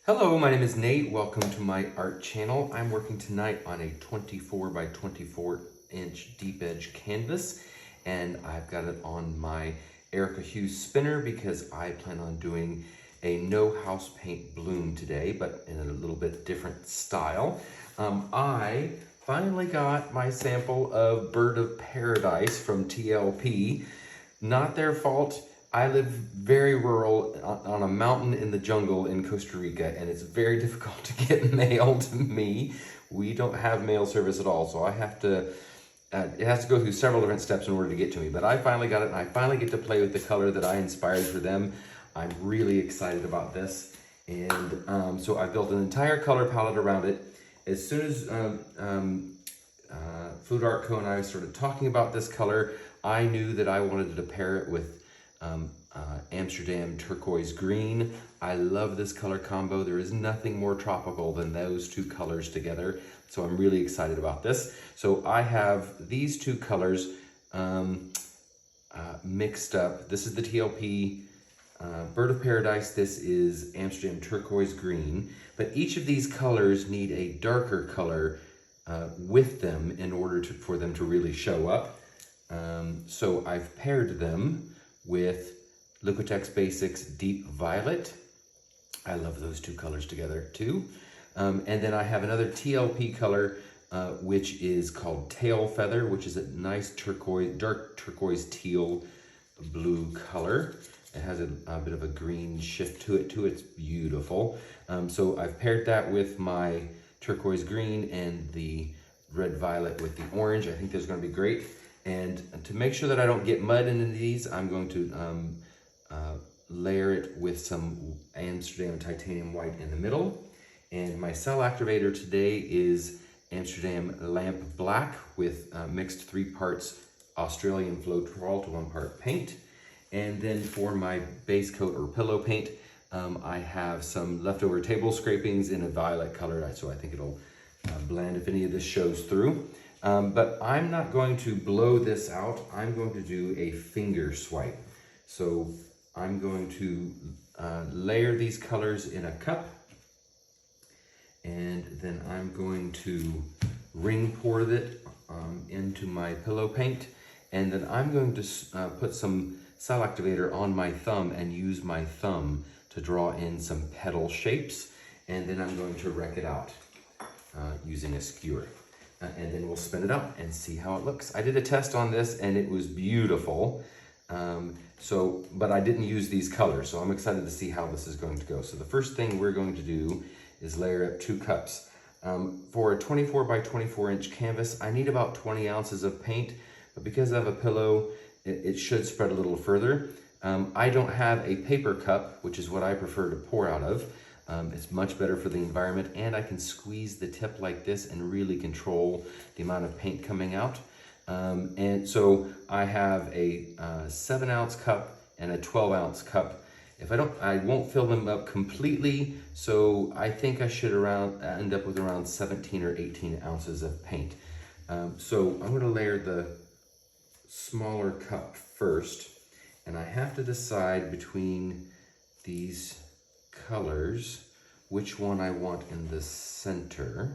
Hello, my name is Nate. Welcome to my art channel. I'm working tonight on a 24 by 24 inch deep edge canvas, and I've got it on my Erica Hughes spinner because I plan on doing a no house paint bloom today, but in a little bit different style. I finally got my sample of Bird of Paradise from TLP. Not their fault. I live very rural on a mountain in the jungle in Costa Rica, and it's very difficult to get mail to me. We don't have mail service at all, so I have to, it has to go through several different steps in order to get to me. But I finally got it, and I finally get to play with the color that I inspired for them. I'm really excited about this. And so I built an entire color palette around it. As soon as Food Art Co and I started talking about this color, I knew that I wanted to pair it with Amsterdam Turquoise Green. I love this color combo. There is nothing more tropical than those two colors together. So I'm really excited about this. So I have these two colors mixed up. This is the TLP Bird of Paradise. This is Amsterdam Turquoise Green. But each of these colors need a darker color with them in order for them to really show up. So I've paired them with Liquitex Basics Deep Violet. I love those two colors together too. And then I have another TLP color, which is called Tailfeather, which is a nice turquoise, dark turquoise teal blue color. It has a bit of a green shift to it too. It's beautiful. So I've paired that with my turquoise green and the red violet with the orange. I think this is going to be great. And to make sure that I don't get mud into these, I'm going to layer it with some Amsterdam titanium white in the middle. And my cell activator today is Amsterdam Lamp Black with mixed 3 parts Australian Floetrol to 1 part paint. And then for my base coat or pillow paint, I have some leftover table scrapings in a violet color, so I think it'll blend if any of this shows through. But I'm not going to blow this out. I'm going to do a finger swipe. So I'm going to layer these colors in a cup, and then I'm going to ring pour it into my pillow paint, and then I'm going to put some cell activator on my thumb and use my thumb to draw in some petal shapes, and then I'm going to wreck it out using a skewer. And then we'll spin it up and see how it looks. I did a test on this and it was beautiful. But I didn't use these colors, so I'm excited to see how this is going to go. So the first thing we're going to do is layer up 2 cups. For a 24 by 24 inch canvas, I need about 20 ounces of paint, but because I have a pillow, it should spread a little further. I don't have a paper cup, which is what I prefer to pour out of. It's much better for the environment, and I can squeeze the tip like this and really control the amount of paint coming out. And so I have a 7 ounce cup and a 12 ounce cup. I won't fill them up completely, so I think I should end up with around 17 or 18 ounces of paint. So I'm going to layer the smaller cup first, and I have to decide between these colors which one I want in the center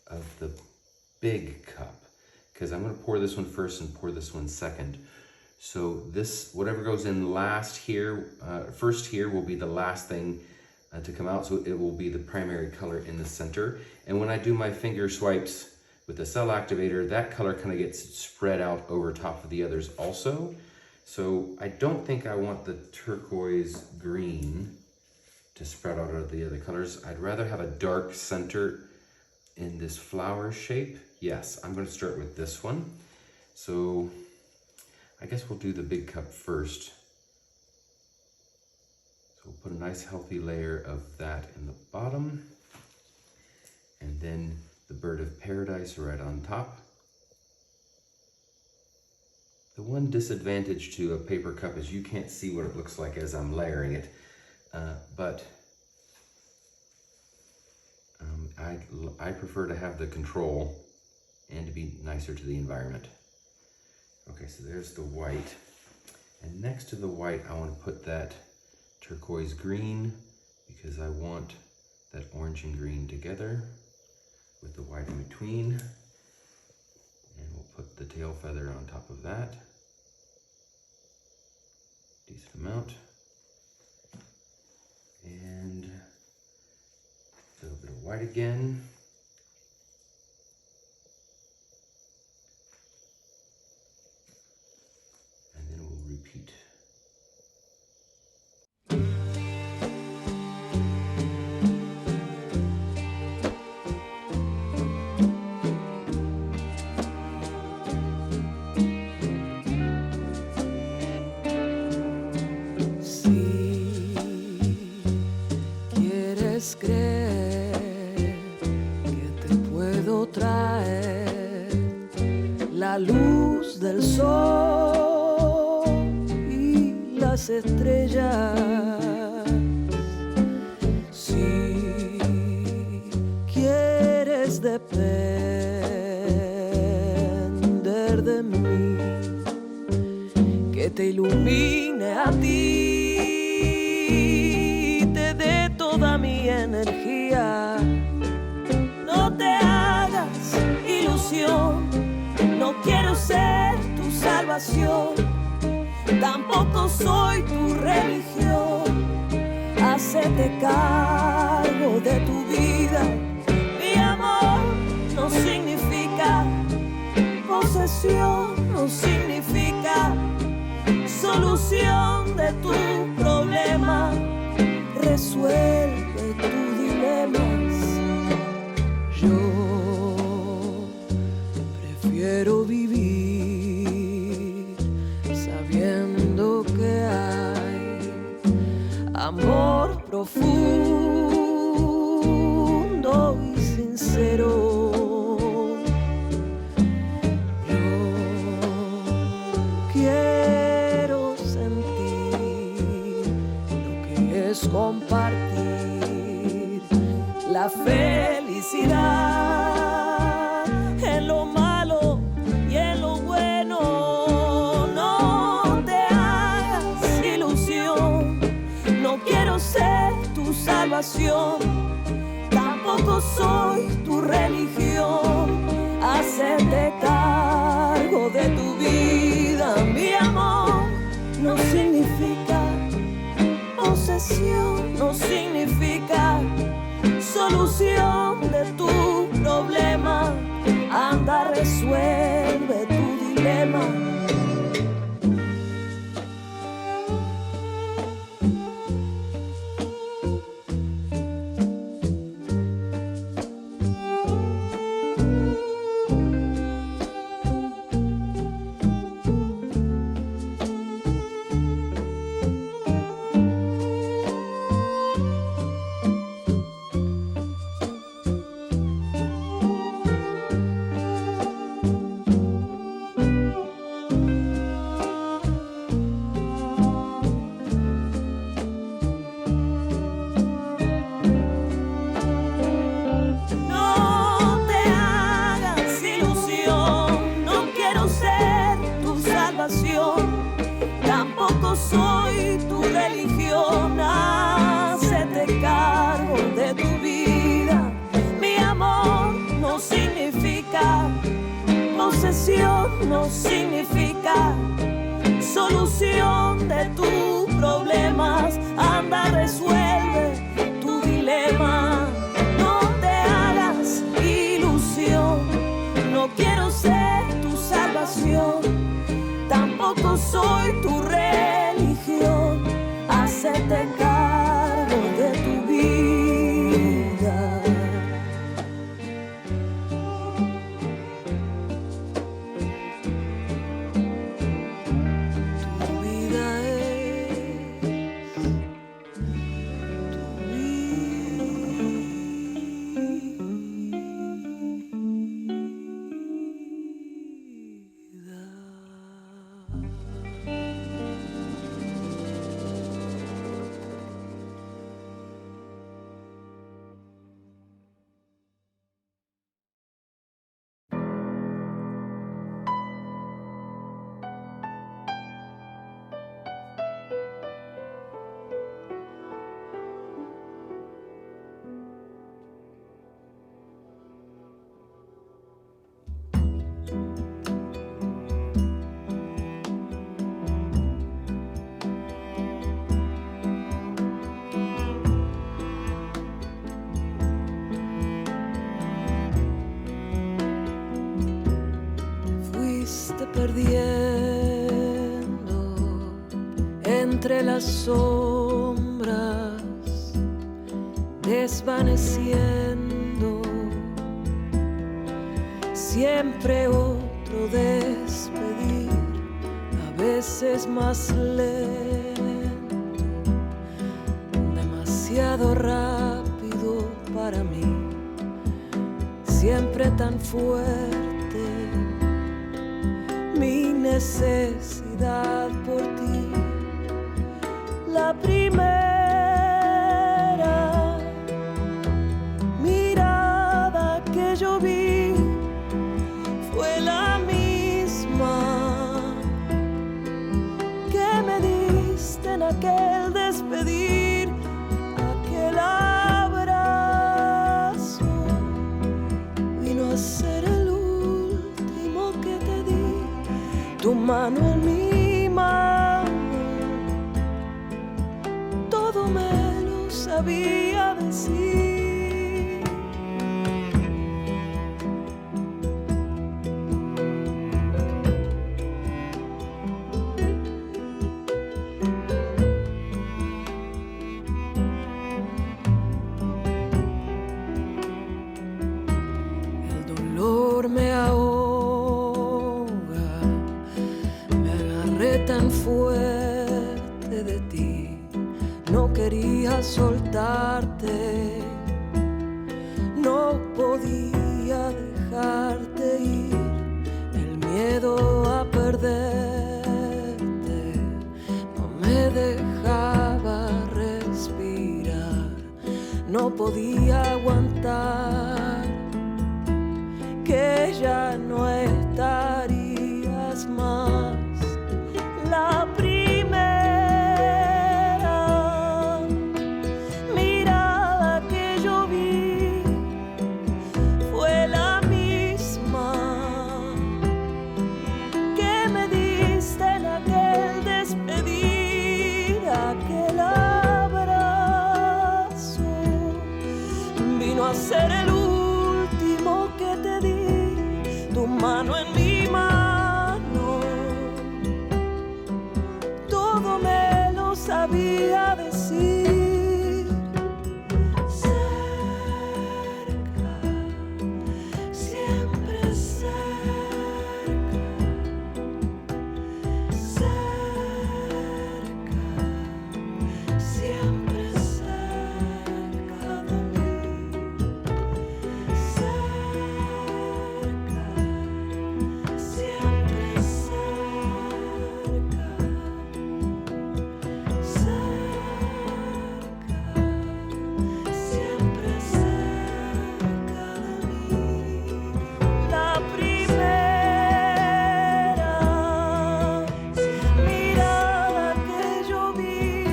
of the big cup, because I'm going to pour this one first and pour this one second. So this, whatever goes in last here, first here will be the last thing to come out, so it will be the primary color in the center. And when I do my finger swipes with the cell activator, that color kind of gets spread out over top of the others also. So I don't think I want the turquoise green to spread out of the other colors. I'd rather have a dark center in this flower shape. Yes, I'm going to start with this one. So I guess we'll do the big cup first. So we'll put a nice healthy layer of that in the bottom, and then the Bird of Paradise right on top. The one disadvantage to a paper cup is you can't see what it looks like as I'm layering it, but I prefer to have the control and to be nicer to the environment. Okay, so there's the white. And next to the white, I want to put that turquoise green because I want that orange and green together with the white in between. And we'll put the tail feather on top of that. Decent amount. And a little bit of white again. And then we'll repeat. Creer que te puedo traer la luz del sol y las estrellas. Si quieres depender de mí, que te ilumine a ti, toda mi energía. No te hagas ilusión, no quiero ser tu salvación, tampoco soy tu religión. Hacete cargo de tu vida. Mi amor no significa posesión, no significa solución de tu problema. Resuelve tus dilemas. Yo prefiero vivir sabiendo que hay amor profundo y sincero. Yo quiero sentir lo que es compartir la felicidad en lo malo y en lo bueno. No te hagas ilusión, no quiero ser tu salvación, tampoco soy tu religión. Hacerte cargo de tu vida. Mi amor no significa posesión, no significa solución de tu problema. Anda, resuelve tu dilema. Tampoco soy tu religión. Hacete cargo de tu vida. Mi amor no significa posesión, no significa solución de tus problemas. Anda, resuelve tu dilema. No te hagas ilusión, no quiero ser tu salvación, tampoco soy tu religión. Hacete cargo de tu vida. Tu vida es tu vida. entre las sombras, desvaneciendo, siempre otro despedir, a veces más lento, demasiado rápido para mí, siempre tan fuerte mi necesidad por ti. La primera mirada que yo vi fue la misma que me diste en aquel despedir, aquel abrazo vino a ser el último que te di, tu mano en mi mano, todo me lo sabía decir. El dolor me ahoga, me agarré tan fuerte de ti, no quería soltarte, no podía dejarte ir, el miedo a perderte no me dejaba respirar, no podía aguantar que ya no estarías más. La primera mirada que yo vi fue la misma que me diste en aquel despedir, aquel abrazo vino a ser el último que te di, tu mano en mi mano, todo me lo sabía decir. Cerca, siempre cerca, cerca, siempre cerca de mí. Cerca, siempre cerca, siempre cerca de mí. La primera mirada que yo vi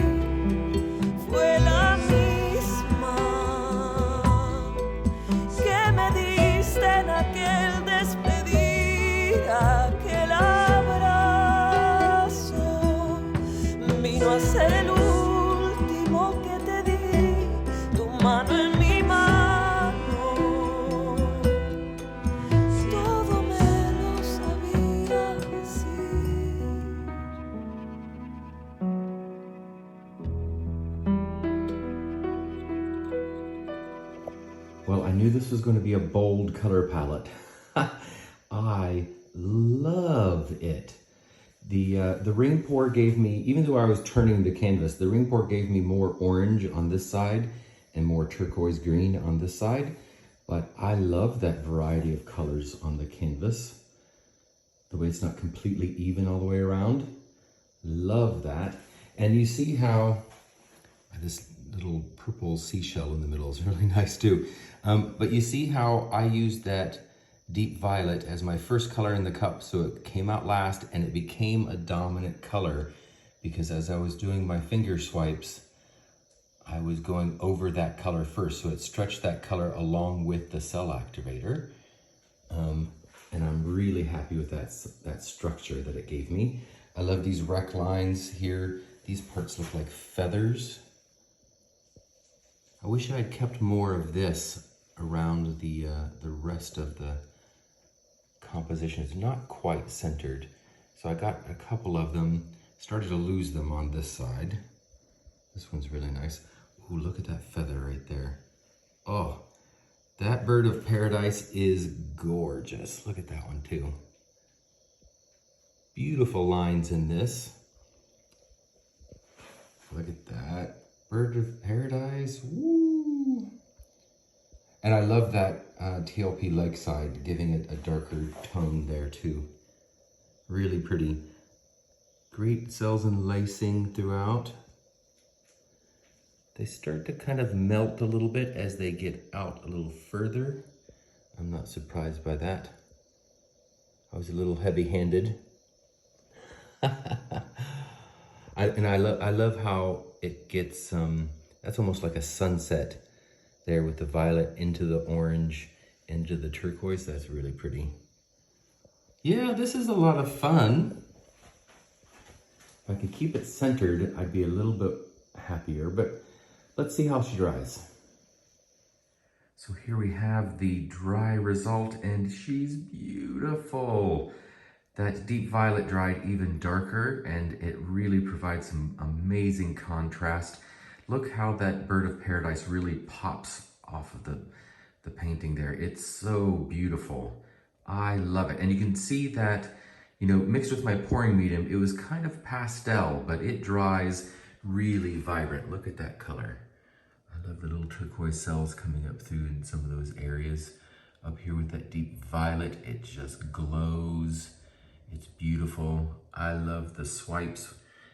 fue la misma que me diste en aquel despedir, aquel abrazo vino a ser el último que te di, tu mano en mi mano, todo me lo sabía decir. Well, I knew this was going to be a bold color palette. I love it. The ring pour gave me, even though I was turning the canvas, the ring pour gave me more orange on this side and more turquoise green on this side. But I love that variety of colors on the canvas. The way it's not completely even all the way around. Love that. And you see how this little purple seashell in the middle is really nice too. But you see how I used that deep violet as my first color in the cup, so it came out last and it became a dominant color because as I was doing my finger swipes, I was going over that color first, so it stretched that color along with the cell activator. And I'm really happy with that structure that it gave me. I love these wreck lines here. These parts look like feathers. I wish I had kept more of this around the rest of the composition. It's not quite centered, so I got a couple of them Started to lose them on this side. This one's really nice. Ooh, look at that feather right there. Oh, that bird of paradise is gorgeous. Look at that one too. Beautiful lines in this. Look at that. Bird of paradise. Woo! And I love that TLP leg side, giving it a darker tone there too. Really pretty. Great cells and lacing throughout. They start to kind of melt a little bit as they get out a little further. I'm not surprised by that. I was a little heavy-handed. I love how it gets, that's almost like a sunset there with the violet into the orange, into the turquoise. That's really pretty. Yeah, this is a lot of fun. If I could keep it centered, I'd be a little bit happier, but let's see how she dries. So here we have the dry result, and she's beautiful. That deep violet dried even darker, and it really provides some amazing contrast. Look how that bird of paradise really pops off of the painting there. It's so beautiful. I love it. And you can see that, you know, mixed with my pouring medium, it was kind of pastel, but it dries really vibrant. Look at that color. I love the little turquoise cells coming up through in some of those areas. Up here with that deep violet, it just glows. It's beautiful. I love the swipes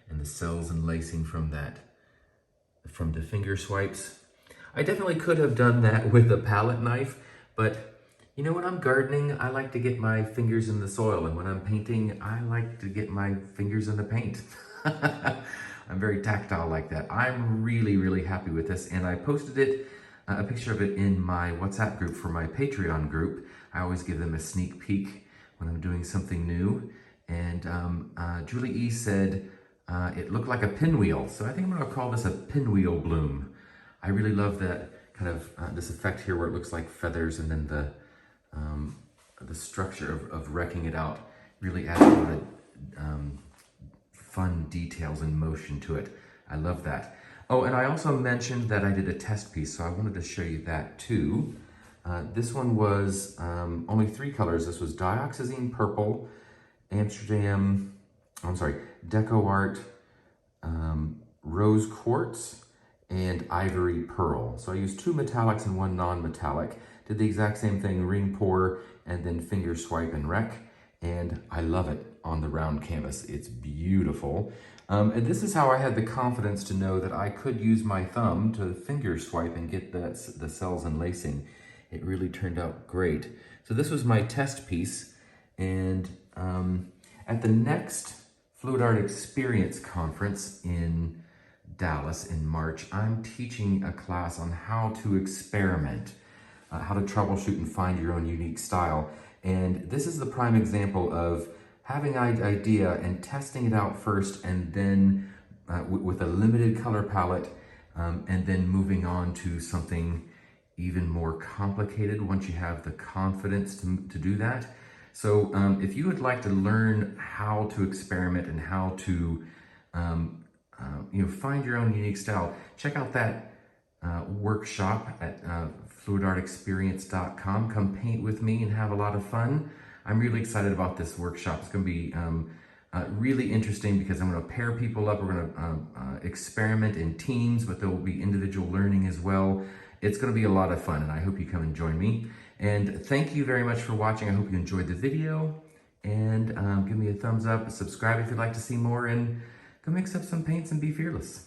and the cells and lacing from the finger swipes. I definitely could have done that with a palette knife, but you know, when I'm gardening, I like to get my fingers in the soil, and when I'm painting, I like to get my fingers in the paint. I'm very tactile like that. I'm really, really happy with this, and I posted it, a picture of it in my WhatsApp group for my Patreon group. I always give them a sneak peek when I'm doing something new, and Julie E said it looked like a pinwheel, so I think I'm gonna call this a pinwheel bloom. I really love that kind of, this effect here where it looks like feathers, and then the structure of wrecking it out really adds a lot of fun details and motion to it. I love that. Oh, and I also mentioned that I did a test piece, so I wanted to show you that too. This one was only 3 colors. This was dioxazine purple, Amsterdam, DecoArt, rose quartz, and ivory pearl. So I used 2 metallics and 1 non-metallic. Did the exact same thing, ring pour, and then finger swipe and wreck. And I love it on the round canvas. It's beautiful. And this is how I had the confidence to know that I could use my thumb to finger swipe and get the cells and lacing. It really turned out great. So this was my test piece. And at the next Fluid Art Experience conference in Dallas in March, I'm teaching a class on how to experiment, how to troubleshoot and find your own unique style. And this is the prime example of having an idea and testing it out first, and then with a limited color palette, and then moving on to something even more complicated once you have the confidence to do that. So if you would like to learn how to experiment and how to find your own unique style, check out that workshop at fluidartexperience.com. Come paint with me and have a lot of fun. I'm really excited about this workshop. It's going to be really interesting because I'm going to pair people up. We're going to experiment in teams, but there will be individual learning as well. It's going to be a lot of fun, and I hope you come and join me. And thank you very much for watching. I hope you enjoyed the video, and give me a thumbs up, subscribe if you'd like to see more, and go mix up some paints and be fearless.